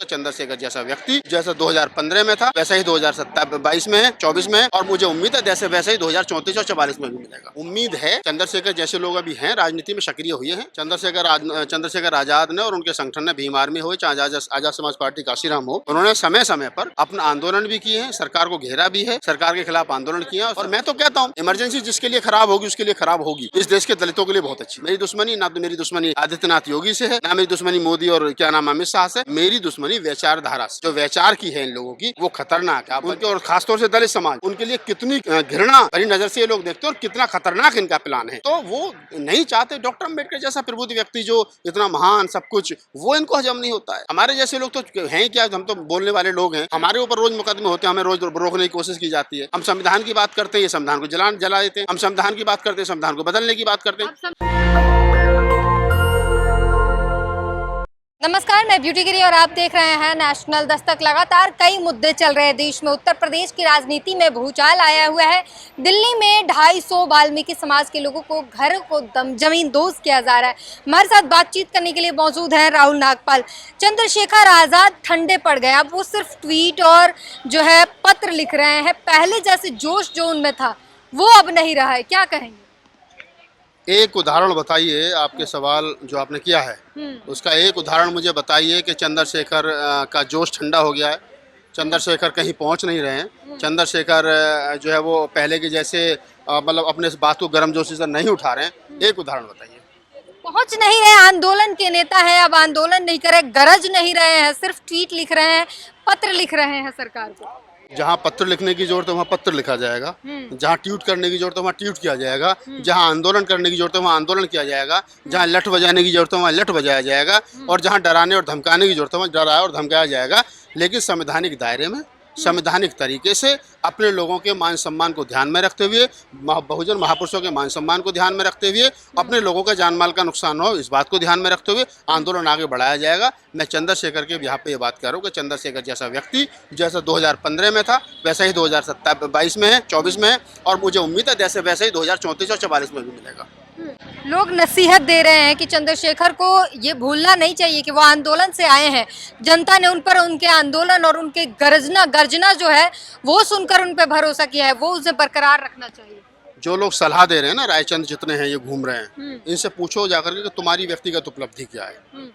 चंद्रशेखर जैसा व्यक्ति जैसा 2015 में था वैसा ही 2022 में है, 24 में है और मुझे उम्मीद है जैसे वैसे ही 2034 और 44 में भी मिलेगा। उम्मीद है चंद्रशेखर जैसे लोग अभी हैं राजनीति में सक्रिय हुए हैं। चंद्रशेखर आजाद ने और उनके संगठन ने भीम आर्मी हो चाहे आजाद समाज पार्टी काशीराम हो, उन्होंने समय समय पर अपना आंदोलन भी किए हैं, सरकार को घेरा भी है, सरकार के खिलाफ आंदोलन किया। और मैं तो कहता हूँ इमरजेंसी जिसके लिए खराब होगी उसके लिए खराब होगी। इस देश के दलितों के लिए बहुत अच्छी। मेरी दुश्मनी ना तो मेरी दुश्मनी आदित्यनाथ योगी से है, ना मेरी दुश्मनी मोदी और क्या नाम अमित शाह से, मेरी दुश्मनी विचारधारा से। जो विचार की है इन लोगों की वो खतरनाक है उनके, और खासतौर से दलित समाज उनके लिए कितनी घृणा भरी नजर से ये लोग देखते हैं और कितना खतरनाक इनका प्लान है। तो वो नहीं चाहते डॉक्टर अम्बेडकर जैसा प्रबुद्ध व्यक्ति जो इतना महान सब कुछ, वो इनको हजम नहीं होता है। हमारे जैसे लोग तो हैं क्या, हम तो बोलने वाले लोग हैं, हमारे ऊपर रोज मुकदमे होते हैं, हमें रोज रोकने की कोशिश की जाती है। हम संविधान की बात करते हैं, ये संविधान को जला देते हैं। हम संविधान की बात करते हैं, संविधान को बदलने की बात करते हैं। नमस्कार, मैं ब्यूटी गिरी और आप देख रहे हैं नेशनल दस्तक। लगातार कई मुद्दे चल रहे हैं देश में। उत्तर प्रदेश की राजनीति में भूचाल आया हुआ है। दिल्ली में 250 वाल्मीकि समाज के लोगों को घर को जमीन दोस्त किया जा रहा है। हमारे साथ बातचीत करने के लिए मौजूद हैं राहुल नागपाल। चंद्रशेखर आजाद ठंडे पड़ गए, अब वो सिर्फ ट्वीट और जो है पत्र लिख रहे हैं। पहले जैसे जोश जो उनमें था वो अब नहीं रहा है, क्या कहेंगे? एक उदाहरण बताइए, आपके सवाल जो आपने किया है उसका एक उदाहरण मुझे बताइए कि चंद्रशेखर का जोश ठंडा हो गया है, चंद्रशेखर कहीं पहुंच नहीं रहे हैं, चंद्रशेखर जो है वो पहले के जैसे मतलब अपने इस बात को गर्मजोशी से नहीं उठा रहे हैं। एक उदाहरण बताइए। पहुंच नहीं रहे, आंदोलन के नेता हैं, अब आंदोलन नहीं करे, गरज नहीं रहे हैं, सिर्फ ट्वीट लिख रहे हैं, पत्र लिख रहे हैं सरकार को। जहाँ पत्र लिखने की जरूरत है वहाँ पत्र लिखा जाएगा, जहाँ ट्वीट करने की जरूरत है वहाँ ट्वीट किया जाएगा, जहाँ आंदोलन करने की जरूरत है वहाँ आंदोलन किया जाएगा, जहाँ लठ बजाने की जरूरत है वहाँ लठ बजाया जाएगा, और जहाँ डराने और धमकाने की जरूरत है वहाँ डराया और धमकाया जाएगा। लेकिन संवैधानिक दायरे में, संवैधानिक तरीके से, अपने लोगों के मान सम्मान को ध्यान में रखते हुए, बहुजन महापुरुषों के मान सम्मान को ध्यान में रखते हुए, अपने लोगों का जान माल का नुकसान हो इस बात को ध्यान में रखते हुए आंदोलन आगे बढ़ाया जाएगा। मैं चंद्रशेखर के यहाँ पे ये बात कर रहा हूँ कि चंद्रशेखर जैसा व्यक्ति जैसा 2015 में था वैसा ही 2022 में है, 24 में है और मुझे उम्मीद है जैसे वैसे ही 2034 और 44 में भी मिलेगा। लोग नसीहत दे रहे हैं कि चंद्रशेखर को ये भूलना नहीं चाहिए कि वो आंदोलन से आए हैं। जनता ने उन पर उनके आंदोलन और उनके गर्जना जो है वो सुनकर उन पर भरोसा किया है, वो उसे बरकरार रखना चाहिए। जो लोग सलाह दे रहे हैं ना, रायचंद जितने हैं ये घूम रहे हैं, इनसे पूछो जाकर के कि तुम्हारी व्यक्तिगत उपलब्धि क्या है।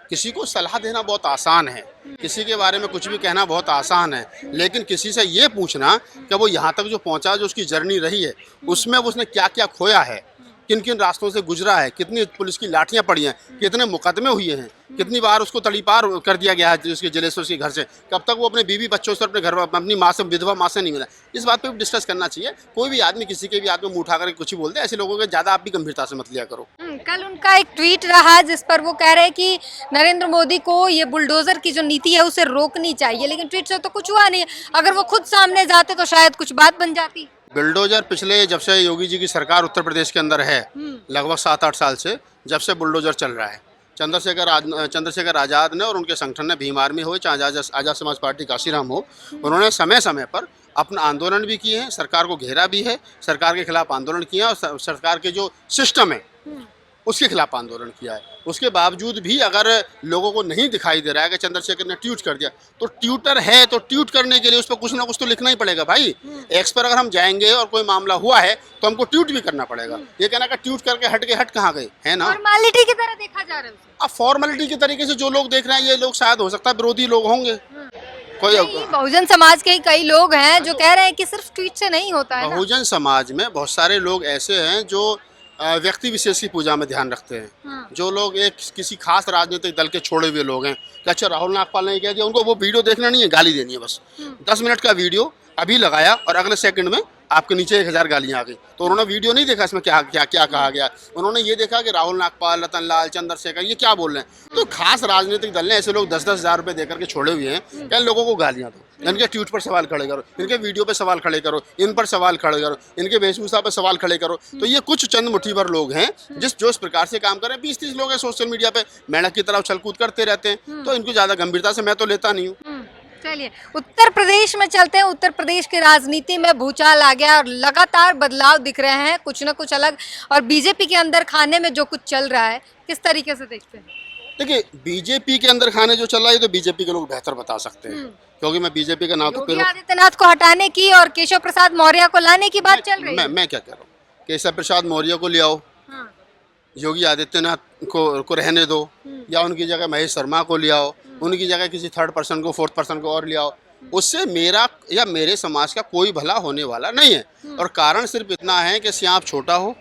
किसी को सलाह देना बहुत आसान है, किसी के बारे में कुछ भी कहना बहुत आसान है, लेकिन किसी से ये पूछना कि वो यहाँ तक जो पहुँचा, जो उसकी जर्नी रही है, उसमें उसने क्या क्या खोया है, किन किन रास्तों से गुजरा है, कितनी पुलिस की लाठियां पड़ी हैं, कितने मुकदमे हुए हैं, कितनी बार उसको तड़ीपार कर दिया गया है उसके जलेसर के घर से, कब तक वो अपने बीवी बच्चों से, अपने घर अपनी माँ से, विधवा माँ से नहीं मिला। इस बात पे भी डिस्कस करना चाहिए। कोई भी आदमी किसी के भी आदमी मुँह उठा कर कुछ ही बोलते हैं, ऐसे लोगों के ज़्यादा आप भी गंभीरता से मत लिया करो। कल उनका एक ट्वीट रहा जिस पर वो कह रहे हैं कि नरेंद्र मोदी को ये बुलडोजर की जो नीति है उसे रोकनी चाहिए, लेकिन ट्वीट से तो कुछ हुआ नहीं। अगर वो खुद सामने जाते तो शायद कुछ बात बन जाती। बुलडोजर पिछले जब से योगी जी की सरकार उत्तर प्रदेश के अंदर है, लगभग 7-8 साल से, जब से बुलडोजर चल रहा है, चंद्रशेखर आजाद ने और उनके संगठन ने भीम आर्मी हो चाहे आजाद समाज पार्टी काशीराम हो, उन्होंने समय समय पर अपना आंदोलन भी किए हैं, सरकार को घेरा भी है, सरकार के खिलाफ आंदोलन किया और सरकार के जो सिस्टम है उसके खिलाफ आंदोलन किया है। उसके बावजूद भी अगर लोगों को नहीं दिखाई दे रहा है कि चंद्रशेखर ने ट्वीट कर दिया, तो ट्विटर है तो ट्वीट करने के लिए उस पर कुछ ना कुछ तो लिखना ही पड़ेगा भाई। एक्स पर अगर हम जाएंगे और कोई मामला हुआ है तो हमको ट्वीट भी करना पड़ेगा। ये कहना कि ट्वीट करके हट कहाँ गए, है ना? फॉर्मेलिटी की तरह देखा जा रहा है। अब फॉर्मेलिटी के तरीके से जो लोग देख रहे हैं, ये लोग शायद हो सकता है विरोधी लोग होंगे। कोई बहुजन समाज के कई लोग हैं जो कह रहे हैं कि सिर्फ ट्वीट से नहीं होता है। बहुजन समाज में बहुत सारे लोग ऐसे हैं जो व्यक्ति विशेष की पूजा में ध्यान रखते हैं। जो लोग एक किसी खास राजनीतिक दल के छोड़े हुए लोग हैं, अच्छा राहुल नागपाल ने कह दिया, उनको वो वीडियो देखना नहीं है, गाली देनी है बस। 10 मिनट का वीडियो अभी लगाया और अगले सेकंड में आपके नीचे 1000 गालियां आ गई। तो उन्होंने वीडियो नहीं देखा इसमें क्या क्या क्या कहा गया, उन्होंने ये देखा कि राहुल नागपाल, रतन लाल, चंद्रशेखर ये क्या बोल रहे हैं। तो खास राजनीतिक दल ने ऐसे लोग 10-10 हज़ार रुपये देकर के छोड़े हुए हैं, क्या लोगों को गालियाँ दो, इनके ट्वीट पर सवाल खड़े करो, इनके वीडियो पर सवाल खड़े करो, इन पर सवाल खड़े करो, इनके वेशभूषा पर सवाल खड़े करो। तो ये कुछ चंद मुट्ठीभर लोग हैं जो इस प्रकार से काम कर रहे हैं। 20-30 लोग हैं सोशल मीडिया पे मेंढक की तरह उछलकूद करते रहते हैं, तो इनको ज़्यादा गंभीरता से मैं तो लेता नहीं हूँ। चलिए उत्तर प्रदेश में चलते हैं। उत्तर प्रदेश की राजनीति में भूचाल आ गया और लगातार बदलाव दिख रहे हैं, कुछ न कुछ अलग। और बीजेपी के अंदर खाने में जो कुछ चल रहा है, किस तरीके से देखते हैं? देखिए बीजेपी के अंदर खाने जो चल रहा है ये तो बीजेपी के लोग बेहतर बता सकते हैं, क्योंकि मैं बीजेपी का नाम तो योगी आदित्यनाथ को हटाने की और केशव प्रसाद मौर्य को लाने की बात चल रही है। मैं क्या कह रहा हूँ, केशव प्रसाद मौर्य को ले आओ, हाँ। योगी आदित्यनाथ को रहने दो, या उनकी जगह महेश शर्मा को ले आओ, उनकी जगह किसी थर्ड पर्सन को फोर्थ पर्सन को और ले आओ। उससे मेरा या मेरे समाज का कोई भला होने वाला नहीं है। और कारण सिर्फ इतना है कि स्यांप छोटा हो,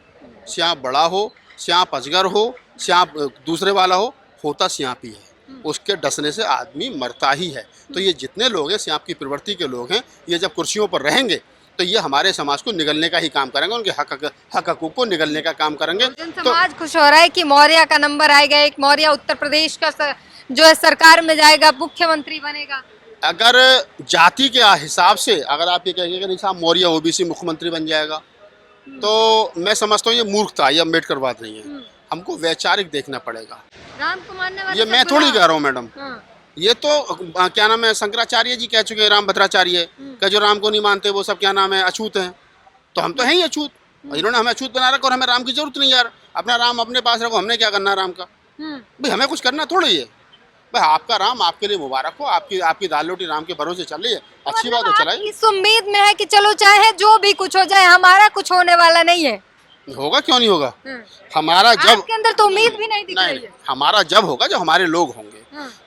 स्यांप बड़ा हो, स्यांप अजगर हो, स्यांप दूसरे वाला हो, होता स्यांप ही है। उसके डसने से आदमी मरता ही है। तो ये जितने लोग हैं स्यांप की प्रवृत्ति के लोग हैं, ये जब कुर्सियों पर रहेंगे तो ये हमारे समाज को निगलने का ही काम करेंगे, उनके हक हकूक को निगलने का काम करेंगे। तो समाज खुश हो रहा है कि मौर्य का नंबर आएगा, एक मौर्य उत्तर प्रदेश का जो है सरकार में जाएगा, मुख्यमंत्री बनेगा। अगर जाति के हिसाब से अगर आप ये कहेंगे कि नहीं साहब मौर्य ओबीसी मुख्यमंत्री बन जाएगा, तो मैं समझता हूँ ये मूर्खता, ये अम्बेडकरवाद नहीं है। हमको वैचारिक देखना पड़ेगा। राम को मानने वाले ये मैं थोड़ी कह रहा हूँ मैडम, हाँ। ये तो क्या नाम है, शंकराचार्य जी कह चुके हैं, राम भद्राचार्य का जो राम को नहीं मानते वो सब क्या नाम है अछूत हैं। तो हम तो हैं ही अछूत, इन्होंने हमें अछूत बना रखा और हमें राम की जरूरत नहीं यार। अपना राम अपने पास रखो, हमने क्या करना राम का, भाई हमें कुछ करना थोड़ी है। भाई आपका राम आपके लिए मुबारक हो, आपकी दाल रोटी राम के भरोसे चल रही है, अच्छी बात है, चलाइए। इस उम्मीद में है कि चलो चाहे जो भी कुछ हो जाए हमारा कुछ होने वाला नहीं है। होगा क्यों नहीं होगा, हमारा जब आपके अंदर तो उम्मीद भी नहीं दिख रही है। हमारा जब होगा जब हमारे लोग होंगे।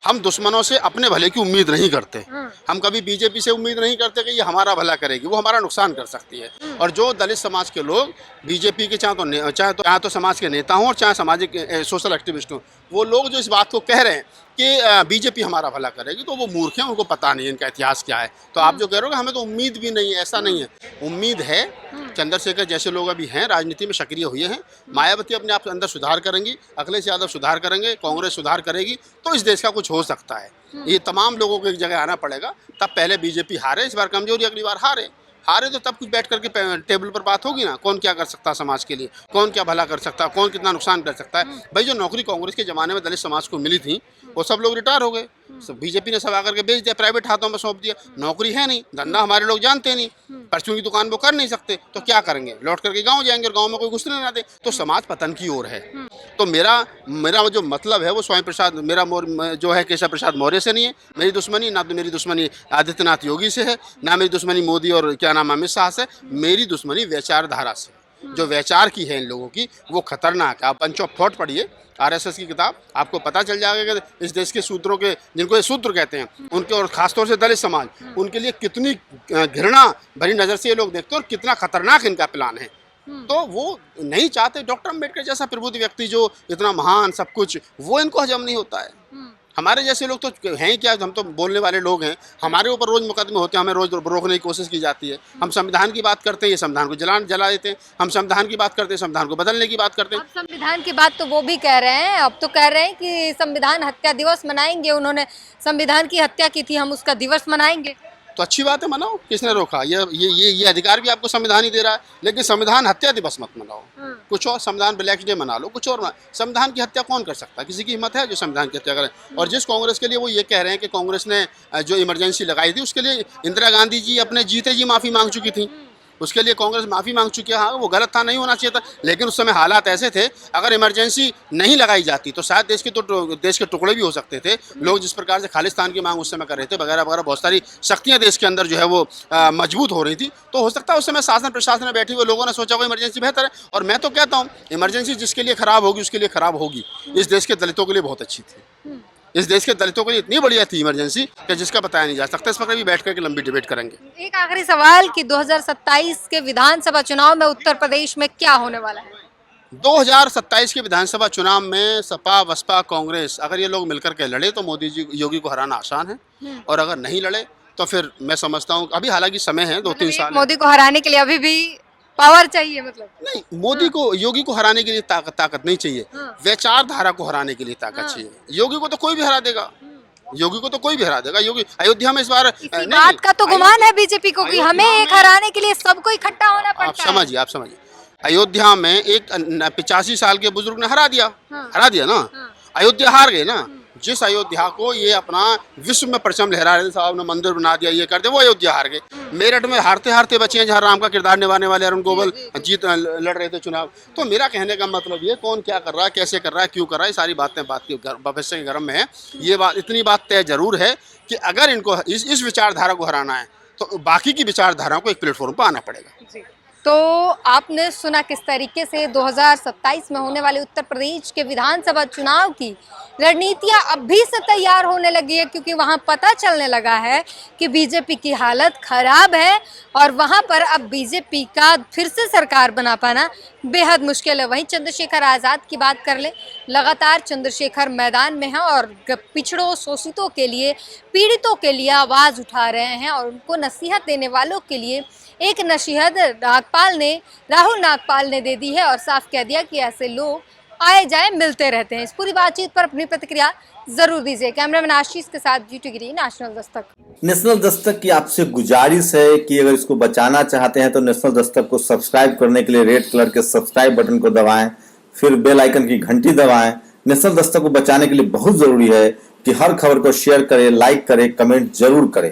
हम दुश्मनों से अपने भले की उम्मीद नहीं करते। हम कभी बीजेपी से उम्मीद नहीं करते कि ये हमारा भला करेगी, वो हमारा नुकसान कर सकती है। और जो दलित समाज के लोग बीजेपी के चाहे तो समाज के नेता हों और चाहे सामाजिक सोशल एक्टिविस्ट हों, वो लोग जो इस बात को कह रहे हैं कि बीजेपी हमारा भला करेगी, तो वो मूर्ख हैं, उनको पता नहीं है इनका इतिहास क्या है। तो आप जो कह रहे हो कि हमें तो उम्मीद भी नहीं है, ऐसा नहीं है। उम्मीद है, चंद्रशेखर जैसे लोग अभी हैं राजनीति में सक्रिय हुए हैं। मायावती अपने आप अंदर सुधार करेंगी, अखिलेश यादव सुधार करेंगे, कांग्रेस सुधार करेगी, तो इस देश का कुछ हो सकता है। ये तमाम लोगों को एक जगह आना पड़ेगा, तब पहले बीजेपी हारे, इस बार कमजोरी, अगली बार हारे तो तब कुछ बैठ करके टेबल पर बात होगी ना, कौन क्या कर सकता है समाज के लिए, कौन क्या भला कर सकता है, कौन कितना नुकसान कर सकता है। भाई जो नौकरी कांग्रेस के जमाने में दलित समाज को मिली थी वो सब लोग रिटायर हो गए, बीजेपी ने सब आकर के बेच दिया, प्राइवेट हाथों में सौंप दिया। नौकरी है नहीं, धंधा हमारे लोग जानते नहीं, परचून की दुकान वो कर नहीं सकते, तो क्या करेंगे, लौट करके गाँव जाएंगे और गाँव में कोई घुसने ना दे, तो समाज पतन की ओर है। तो मेरा जो मतलब है वो स्वामी प्रसाद, मेरा जो है केशव प्रसाद मौर्य से नहीं है मेरी दुश्मनी, ना तो मेरी दुश्मनी आदित्यनाथ योगी से है, ना मेरी दुश्मनी मोदी और क्या नाम अमित शाह से। मेरी दुश्मनी विचारधारा से, जो विचार की है इन लोगों की वो खतरनाक है। आप बंच ऑफ थॉट पढ़िए, आरएसएस की किताब, आपको पता चल जाएगा कि इस देश के सूत्रों के, जिनको ये सूत्र कहते हैं, उनके और खासतौर से दलित समाज, उनके लिए कितनी घृणा भरी नज़र से ये लोग देखते हैं और कितना खतरनाक इनका प्लान है। तो वो नहीं चाहते, डॉक्टर अम्बेडकर जैसा प्रबुद्ध व्यक्ति जो इतना महान सब कुछ, वो इनको हजम नहीं होता है। हमारे जैसे लोग तो हैं क्या, हम तो बोलने वाले लोग हैं, हमारे ऊपर रोज मुकदमे होते हैं, हमें रोज रोकने की कोशिश की जाती है। हम संविधान की बात करते हैं, ये संविधान को जला देते हैं। हम संविधान की बात करते हैं, संविधान को बदलने की बात करते हैं। अब संविधान की बात तो वो भी कह रहे हैं, अब तो कह रहे हैं कि संविधान हत्या दिवस मनाएंगे, उन्होंने संविधान की हत्या की थी, हम उसका दिवस मनाएंगे। तो अच्छी बात है, मनाओ, किसने रोका, ये अधिकार भी आपको संविधान ही दे रहा है। लेकिन संविधान हत्या दिवस मत मनाओ, कुछ और, संविधान ब्लैक डे मना लो, कुछ और। संविधान की हत्या कौन कर सकता है, किसी की हिम्मत है जो संविधान की हत्या करे। और जिस कांग्रेस के लिए वो ये कह रहे हैं कि कांग्रेस ने जो इमरजेंसी लगाई थी उसके लिए इंदिरा गांधी जी अपने जीते जी माफ़ी मांग चुकी थी, उसके लिए कांग्रेस माफ़ी मांग चुकी है। हाँ वो गलत था, नहीं होना चाहिए था, लेकिन उस समय हालात ऐसे थे, अगर इमरजेंसी नहीं लगाई जाती तो शायद देश के टुकड़े भी हो सकते थे। लोग जिस प्रकार से खालिस्तान की मांग उस समय कर रहे थे वगैरह वगैरह, बहुत सारी शक्तियाँ देश के अंदर जो है वो मजबूत हो रही थी। तो हो सकता है उस समय शासन प्रशासन में बैठे हुए लोगों ने सोचा वो इमरजेंसी बेहतर है। और मैं तो कहता हूँ इमरजेंसी जिसके लिए खराब होगी उसके लिए खराब होगी। इस देश के दलितों के लिए बहुत अच्छी थी, इस देश के दलितों के लिए इतनी बढ़िया थी इमरजेंसी कि जिसका बताया नहीं जा सकता। इस पर भी बैठ करके लंबी डिबेट करेंगे। एक आखिरी सवाल कि 2027 के विधानसभा चुनाव में उत्तर प्रदेश में क्या होने वाला है? 2027 के विधानसभा चुनाव में सपा बसपा कांग्रेस अगर ये लोग मिलकर के लड़े तो मोदी जी योगी को हराना आसान है, और अगर नहीं लड़े तो फिर मैं समझता हूँ अभी हालांकि समय है 2-3 साल। मोदी को हराने के लिए अभी भी पावर चाहिए, मतलब नहीं, मोदी को योगी को हराने के लिए ताकत नहीं चाहिए, विचारधारा को हराने के लिए ताकत चाहिए। योगी को तो कोई भी हरा देगा, योगी को तो कोई भी हरा देगा। योगी अयोध्या में इस बार बात का तो गुमान है बीजेपी को कि हमें एक हराने के लिए सबको इकट्ठा होना पड़ता है। आप समझिए अयोध्या में एक 85 साल के बुजुर्ग ने हरा दिया ना, अयोध्या हार गए ना। जिस अयोध्या को ये अपना विश्व में परचम लहरा रहे थे, साहब ने मंदिर बना दिया, ये कर दिया, वो अयोध्या हार गए। मेरठ में हारते हारते बचे हैं, जहाँ राम का किरदार निभाने वाले अरुण गोविल जीत लड़ रहे थे चुनाव। तो मेरा कहने का मतलब ये, कौन क्या कर रहा है, कैसे कर रहा है, क्यों कर रहा है, ये सारी बातें बात की भविष्य के गर्म में है। ये बात, इतनी बात तय जरूर है कि अगर इनको इस विचारधारा को हराना है तो बाकी की विचारधाराओं को एक प्लेटफॉर्म पर आना पड़ेगा। तो आपने सुना किस तरीके से 2027 में होने वाले उत्तर प्रदेश के विधानसभा चुनाव की रणनीतियां अभी से तैयार होने लगी है, क्योंकि वहां पता चलने लगा है कि बीजेपी की हालत खराब है और वहां पर अब बीजेपी का फिर से सरकार बना पाना बेहद मुश्किल है। वहीं चंद्रशेखर आज़ाद की बात कर ले, लगातार चंद्रशेखर मैदान में हैं और पिछड़ों, शोषितों के लिए, पीड़ितों के लिए आवाज़ उठा रहे हैं और उनको नसीहत देने वालों के लिए एक नसीहत राहुल नागपाल ने दे दी है और साफ कह दिया कि ऐसे लोग आए जाए मिलते रहते हैं। इस पूरी बातचीत पर अपनी प्रतिक्रिया जरूर दीजिए। कैमरामैन आशीष के साथ जीटी गिरी, नेशनल दस्तक। नेशनल दस्तक की आपसे गुजारिश है कि अगर इसको बचाना चाहते हैं तो नेशनल दस्तक को सब्सक्राइब करने के लिए रेड कलर के सब्सक्राइब बटन को दबाएं, फिर बेल आइकन की घंटी दबाएं। नेशनल दस्तक को बचाने के लिए बहुत जरूरी है कि हर खबर को शेयर करें, लाइक करें, कमेंट जरूर करें।